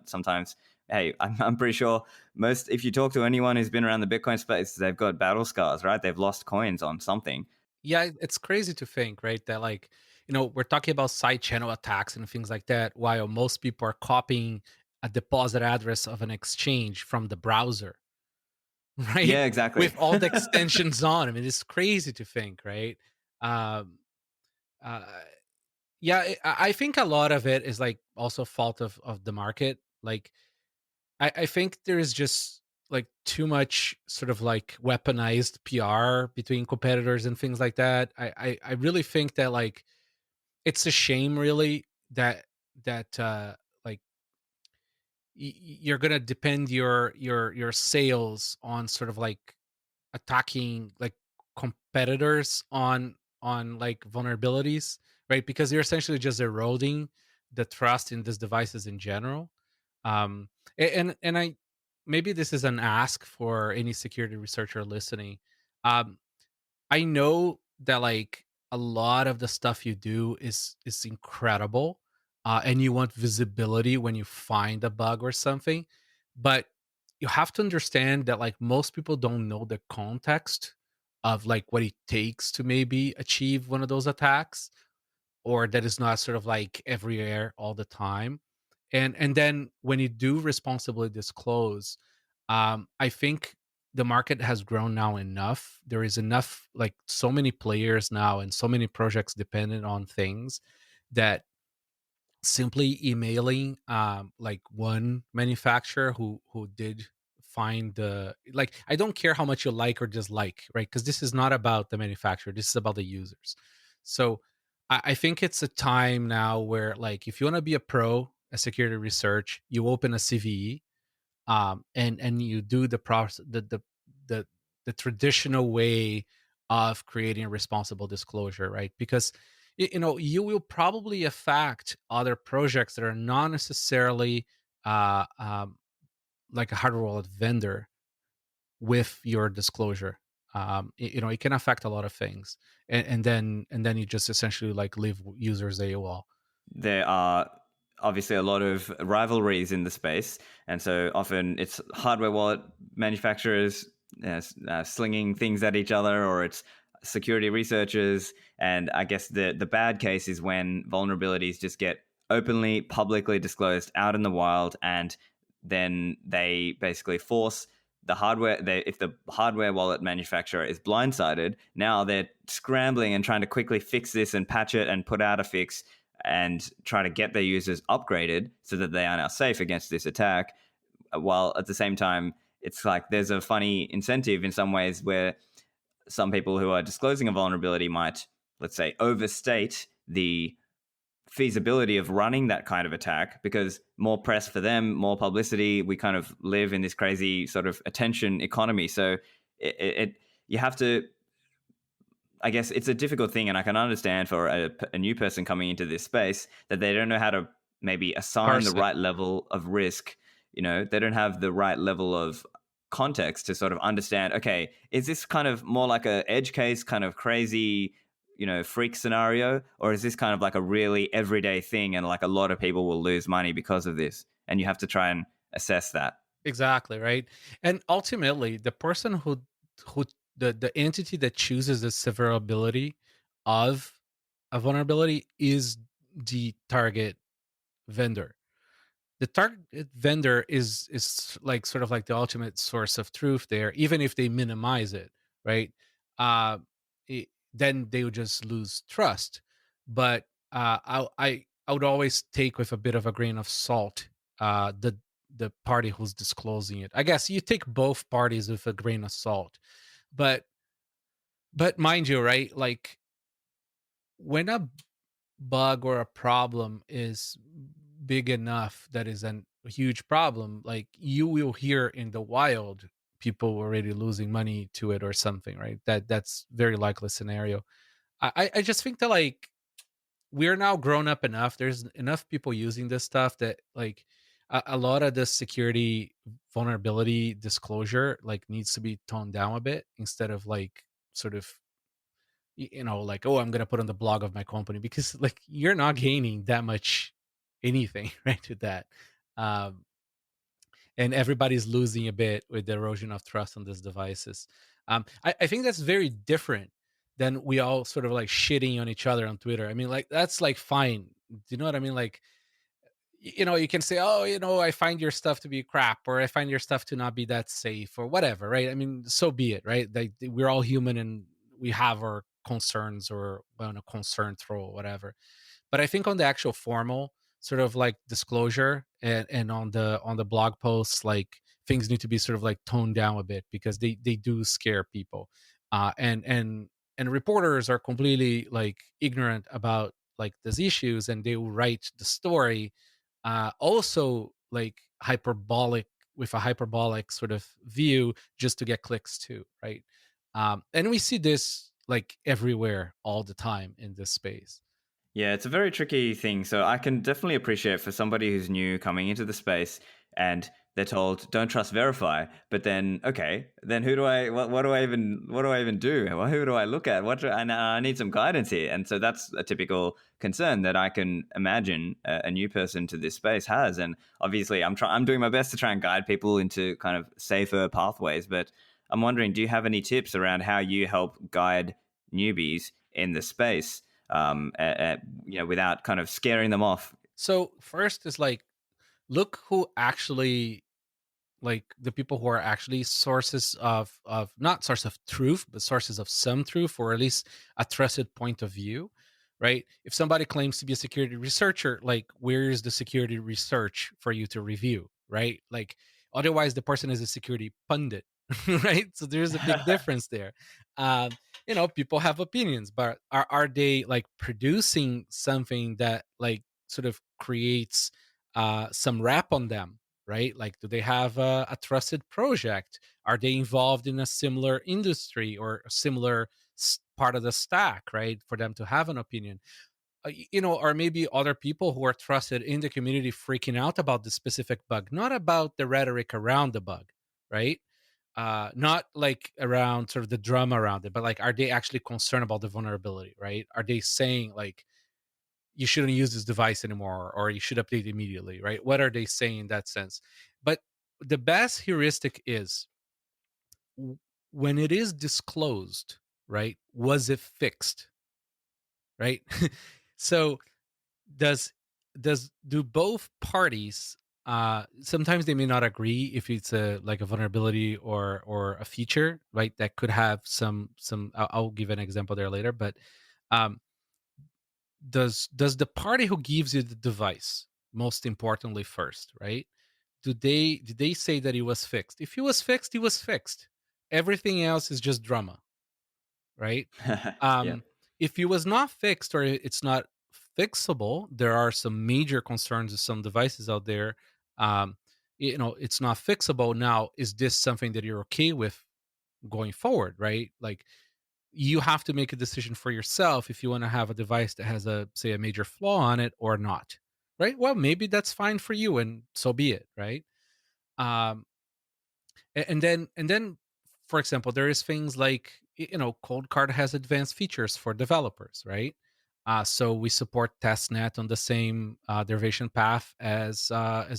sometimes, hey, I'm pretty sure most, if you talk to anyone who's been around the Bitcoin space, they've got battle scars, right? They've lost coins on something. Yeah, it's crazy to think, right, that like, we're talking about side channel attacks and things like that, while most people are copying a deposit address of an exchange from the browser, right? Yeah, exactly. With all the extensions on. I mean, it's crazy to think, right? Um, uh, yeah, I think a lot of it is like also fault of the market. Like, I think there is just like too much sort of like weaponized PR between competitors and things like that. I really think that like it's a shame really that like you're gonna depend your sales on sort of like attacking like competitors on like vulnerabilities, right? Because you're essentially just eroding the trust in these devices in general. And I, maybe this is an ask for any security researcher listening. um I know that like a lot of the stuff you do is incredible, and you want visibility when you find a bug or something, but you have to understand that like most people don't know the context of like what it takes to maybe achieve one of those attacks, or that is not sort of like everywhere all the time. And then when you do responsibly disclose, I think the market has grown now enough. There is enough, like so many players now and so many projects dependent on things, that simply emailing like one manufacturer who did find the, like, I don't care how much you like or dislike, right? Because this is not about the manufacturer, this is about the users. So I think it's a time now where, like, if you want to be a pro at security research, you open a CVE, and you do the process, the the traditional way of creating a responsible disclosure, right? Because you will probably affect other projects that are not necessarily uh, um, like a hardware wallet vendor with your disclosure. It can affect a lot of things, and then you just essentially like leave users AWOL. There are obviously a lot of rivalries in the space, and so often it's hardware wallet manufacturers slinging things at each other, or it's security researchers. And I guess the bad case is when vulnerabilities just get openly, publicly disclosed out in the wild, and then they basically force the hardware. If the hardware wallet manufacturer is blindsided, now they're scrambling and trying to quickly fix this and patch it and put out a fix and try to get their users upgraded so that they are now safe against this attack. While at the same time, it's like there's a funny incentive in some ways where some people who are disclosing a vulnerability might, let's say, overstate the feasibility of running that kind of attack, because more press for them, more publicity. We kind of live in this crazy sort of attention economy. So you have to, I guess it's a difficult thing, and I can understand for a new person coming into this space that they don't know how to maybe assign the Parse it. right level of risk. They don't have the right level of context to sort of understand, okay, is this kind of more like a edge case, kind of crazy, freak scenario, or is this kind of like a really everyday thing and like a lot of people will lose money because of this? And you have to try and assess that. Exactly, right? And ultimately, the person who the entity that chooses the severability of a vulnerability is the target vendor. The target vendor is like sort of like the ultimate source of truth there, even if they minimize it, right? Uh, then they would just lose trust. But I would always take with a bit of a grain of salt the party who's disclosing it. I guess you take both parties with a grain of salt, but mind you, right? Like when a bug or a problem is big enough that is an a huge problem, like you will hear in the wild people already losing money to it or something, right? That's very likely scenario. I just think that like we're now grown up enough. There's enough people using this stuff that like a lot of the security vulnerability disclosure like needs to be toned down a bit instead of like sort of like, oh, I'm gonna put on the blog of my company, because like you're not gaining that much anything right with that. Um, and everybody's losing a bit with the erosion of trust on these devices. I think that's very different than we all sort of like shitting on each other on Twitter. I mean, like that's like fine. Do you know what I mean? Like, you can say, oh, I find your stuff to be crap, or I find your stuff to not be that safe, or whatever, right? I mean, so be it, right? Like we're all human and we have our concerns, or well, a concern throw or whatever. But I think on the actual formal sort of like disclosure, and on the blog posts, like things need to be sort of like toned down a bit, because they do scare people. And reporters are completely like ignorant about like these issues, and they will write the story also like hyperbolic, with a hyperbolic sort of view, just to get clicks too, right? And we see this like everywhere all the time in this space. Yeah, it's a very tricky thing. So I can definitely appreciate for somebody who's new coming into the space and they're told don't trust verify, but then okay, then what do I even do? Well, who do I look at? I need some guidance here. And so that's a typical concern that I can imagine a new person to this space has. And obviously I'm doing my best to try and guide people into kind of safer pathways, but I'm wondering, do you have any tips around how you help guide newbies in the space? Without kind of scaring them off. So first is like, look who actually, like the people who are actually sources of not source of truth, but sources of some truth, or at least a trusted point of view, right? If somebody claims to be a security researcher, like where is the security research for you to review, right? Like otherwise the person is a security pundit. Right, so there's a big difference there. um People have opinions, but are they like producing something that like sort of creates some rap on them, right? Like, do they have a trusted project? Are they involved in a similar industry or a similar part of the stack, right? For them to have an opinion, or maybe other people who are trusted in the community freaking out about the specific bug, not about the rhetoric around the bug, right? Not like around sort of the drama around it, but like, are they actually concerned about the vulnerability, right? Are they saying like, you shouldn't use this device anymore, or you should update immediately, right? What are they saying in that sense? But the best heuristic is when it is disclosed, right? Was it fixed, right? So does do both parties, sometimes they may not agree if it's a like a vulnerability or a feature, right? That could have some I'll give an example there later, but um does the party who gives you the device, most importantly first, right? Did they say that it was fixed? If it was fixed, it was fixed. Everything else is just drama, right? Yeah. um if it was not fixed, or it's not fixable, there are some major concerns with some devices out there. um it's not fixable. Now, is this something that you're okay with going forward, right? Like, you have to make a decision for yourself if you want to have a device that has a, say, a major flaw on it or not, right? Well, maybe that's fine for you, and so be it, right? um and then for example, there is things like, cold card has advanced features for developers, right? So we support testnet on the same derivation path as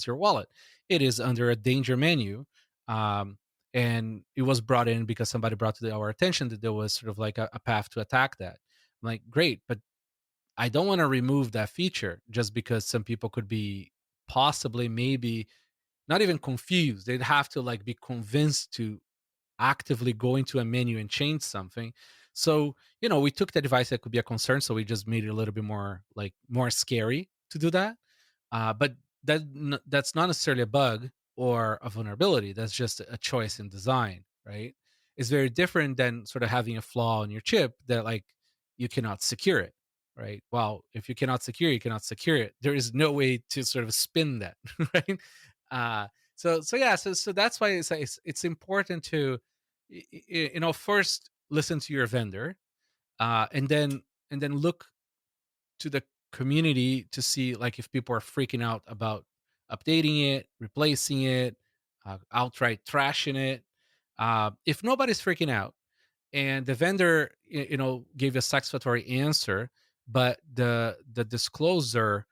your wallet. It is under a danger menu. um and it was brought in because somebody brought to our attention that there was sort of like a path to attack that. I'm like, great, but I don't want to remove that feature just because some people could be possibly, maybe, not even confused. They'd have to like be convinced to actively go into a menu and change something. So, we took the device that could be a concern, so we just made it a little bit more like more scary to do that. But that's not necessarily a bug or a vulnerability. That's just a choice in design, right? It's very different than sort of having a flaw on your chip that like you cannot secure it, right? Well, if you cannot secure it, you cannot secure it. There is no way to sort of spin that, right? uh, so that's why it's important to first listen to your vendor, and then look to the community to see like if people are freaking out about updating it, replacing it, outright trashing it. If nobody's freaking out and the vendor gave a satisfactory answer, but the discloser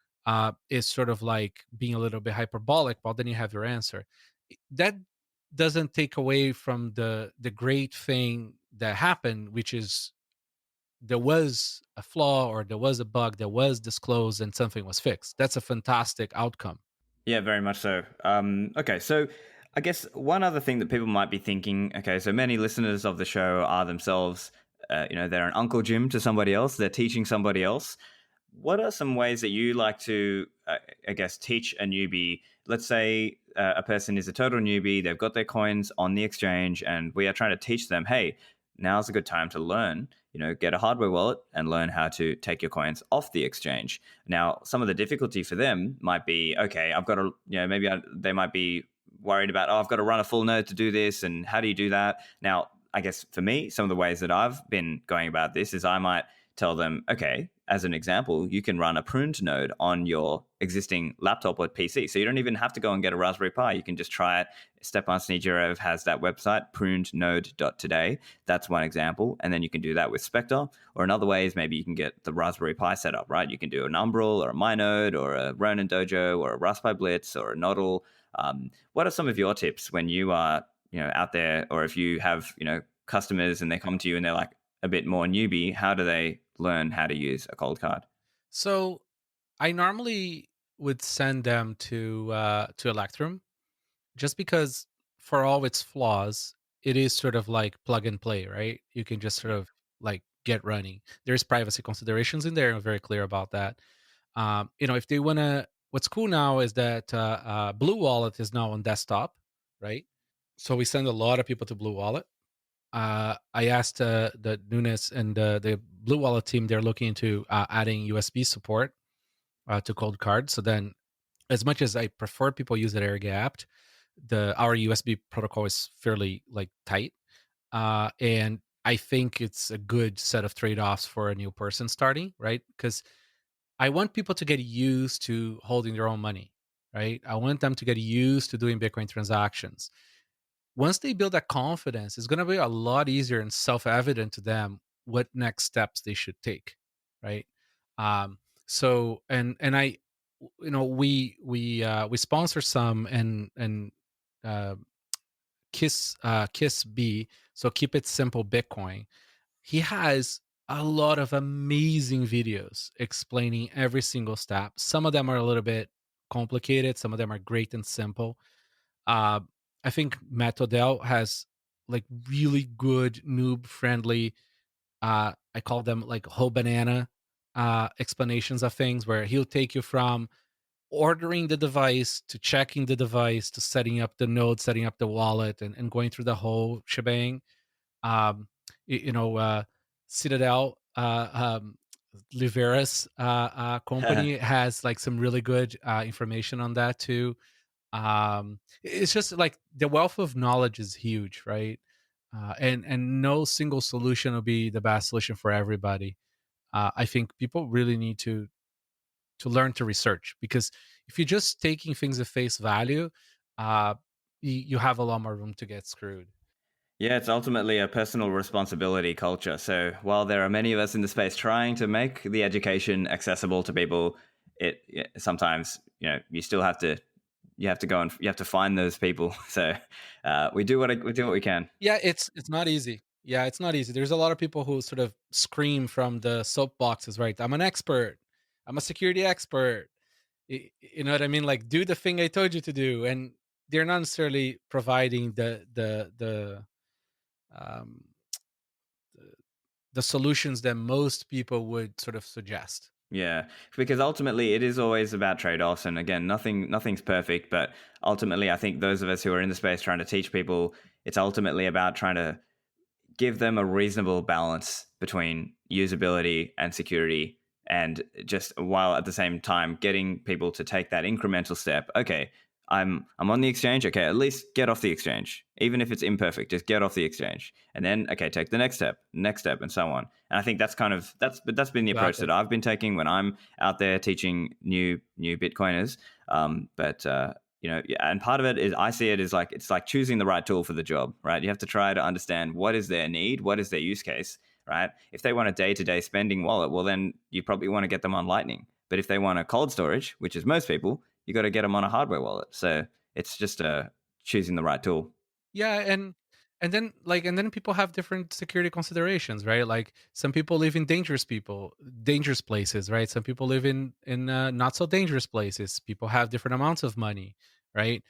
is sort of like being a little bit hyperbolic, well then you have your answer. That doesn't take away from the great thing that happened, which is there was a flaw or there was a bug that was disclosed and something was fixed. That's a fantastic outcome. Yeah, very much so. Okay, so I guess one other thing that people might be thinking, okay, so many listeners of the show are themselves, they're an Uncle Jim to somebody else, they're teaching somebody else. What are some ways that you like to, I guess, teach a newbie? Let's say a person is a total newbie, they've got their coins on the exchange, and we are trying to teach them, hey, now's a good time to learn, get a hardware wallet and learn how to take your coins off the exchange. Now, some of the difficulty for them might be, okay, I've got to, they might be worried about, oh, I've got to run a full node to do this. And how do you do that? Now, I guess for me, some of the ways that I've been going about this is I might tell them, okay, as an example, you can run a pruned node on your existing laptop or PC. So you don't even have to go and get a Raspberry Pi. You can just try it. Stepan Snegerev has that website, prunednode.today. That's one example. And then you can do that with Spectre. Or another way is maybe you can get the Raspberry Pi set up, right? You can do an Umbrel or a MyNode or a Ronin Dojo or a Raspberry Blitz or a Nodl. What are some of your tips when you are, out there, or if you have, customers and they come to you and they're like a bit more newbie, how do they learn how to use a cold card? So I normally would send them to Electrum, just because for all its flaws, it is sort of like plug and play, right? You can just sort of like get running. There's privacy considerations in there. I'm very clear about that. If they want to, what's cool now is that Blue Wallet is now on desktop, right? So we send a lot of people to Blue Wallet. I asked the Nunes and the Blue Wallet team; they're looking into adding USB support to Cold Card. So then, as much as I prefer people use it air gapped, our USB protocol is fairly like tight, and I think it's a good set of trade offs for a new person starting, right? Because I want people to get used to holding their own money, right? I want them to get used to doing Bitcoin transactions. Once they build that confidence, it's going to be a lot easier and self-evident to them what next steps they should take, right? So and I, we sponsor some and uh, Kiss B, so keep it simple Bitcoin. He has a lot of amazing videos explaining every single step. Some of them are a little bit complicated, some of them are great and simple. uh, I think Matt Odell has like really good noob friendly, I call them like whole banana explanations of things, where he'll take you from ordering the device to checking the device to setting up the node, setting up the wallet, and going through the whole shebang. um Citadel, Livera's company has like some really good information on that too. It's just like the wealth of knowledge is huge, right? And no single solution will be the best solution for everybody. I think people really need to learn to research, because if you're just taking things at face value, uh, you have a lot more room to get screwed. Yeah, it's ultimately a personal responsibility culture. So while there are many of us in the space trying to make the education accessible to people, sometimes you still have to go and you have to find those people. So we do what we can. Yeah, it's not easy. Yeah, it's not easy. There's a lot of people who sort of scream from the soapboxes, right? I'm an expert. I'm a security expert. You know what I mean? Like, do the thing I told you to do, and they're not necessarily providing um, the solutions that most people would sort of suggest. Yeah, because ultimately it is always about trade-offs, and again, nothing's perfect. But ultimately, I think those of us who are in the space trying to teach people, it's ultimately about trying to give them a reasonable balance between usability and security, and just while at the same time getting people to take that incremental step. Okay, I'm on the exchange. Okay, at least get off the exchange, even if it's imperfect. Just get off the exchange, and then okay, take the next step, and so on. And I think that's been the approach Exactly. that I've been taking when I'm out there teaching new Bitcoiners. But and part of it is I see it as like it's like choosing the right tool for the job, right? You have to try to understand what is their need, what is their use case, right? If they want a day-to-day spending wallet, well, then you probably want to get them on Lightning. But if they want a cold storage, which is most people, you got to get them on a hardware wallet. So it's just choosing the right tool. Yeah, and then people have different security considerations, right? Like some people live in dangerous places, right? Some people live in not so dangerous places. People have different amounts of money, right?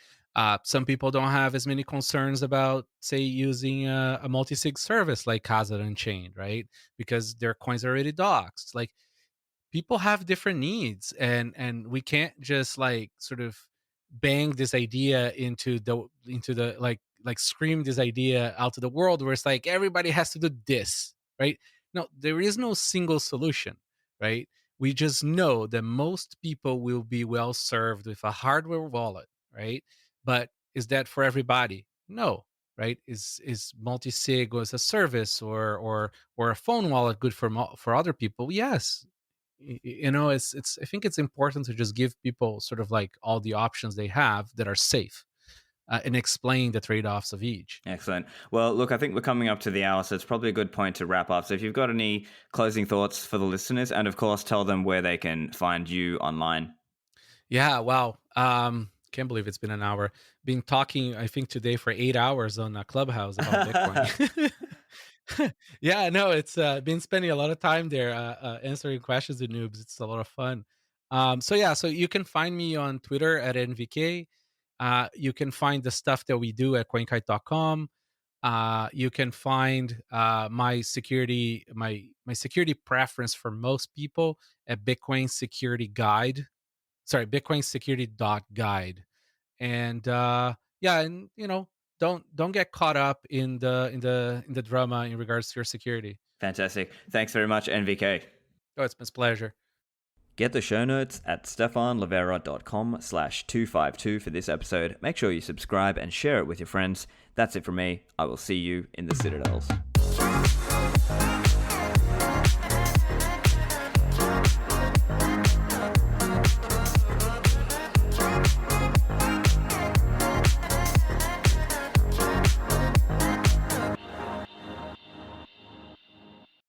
Some people don't have as many concerns about, say, using a multi-sig service like Casa Unchained, right? Because their coins are already doxed. Like people have different needs, and we can't just like sort of bang this idea into the like scream this idea out to the world where it's like everybody has to do this, right? No, there is no single solution, right? We just know that most people will be well served with a hardware wallet, right? But is that for everybody? No, right? Is multi-sig as a service or a phone wallet good for other people? Yes. It's I think it's important to just give people sort of like all the options they have that are safe, and explain the trade-offs of each. Excellent. Well, look, I think we're coming up to the hour, so it's probably a good point to wrap up. So if you've got any closing thoughts for the listeners, and of course, tell them where they can find you online. Yeah, wow. Can't believe it's been an hour. Been talking, I think, today for 8 hours on Clubhouse about Bitcoin. Yeah, no, it's been spending a lot of time there answering questions to noobs. It's a lot of fun. So yeah, so you can find me on Twitter at NVK. You can find the stuff that we do at CoinKite.com. You can find my security preference for most people at Bitcoin Security Guide. Sorry, Bitcoin Security Guide. And yeah, and don't get caught up in the drama in regards to your security. Fantastic. Thanks very much, NVK. Oh, it's been a pleasure. Get the show notes at stefanlivera.com/252 for this episode. Make sure you subscribe and share it with your friends. That's it from me. I will see you in the Citadels.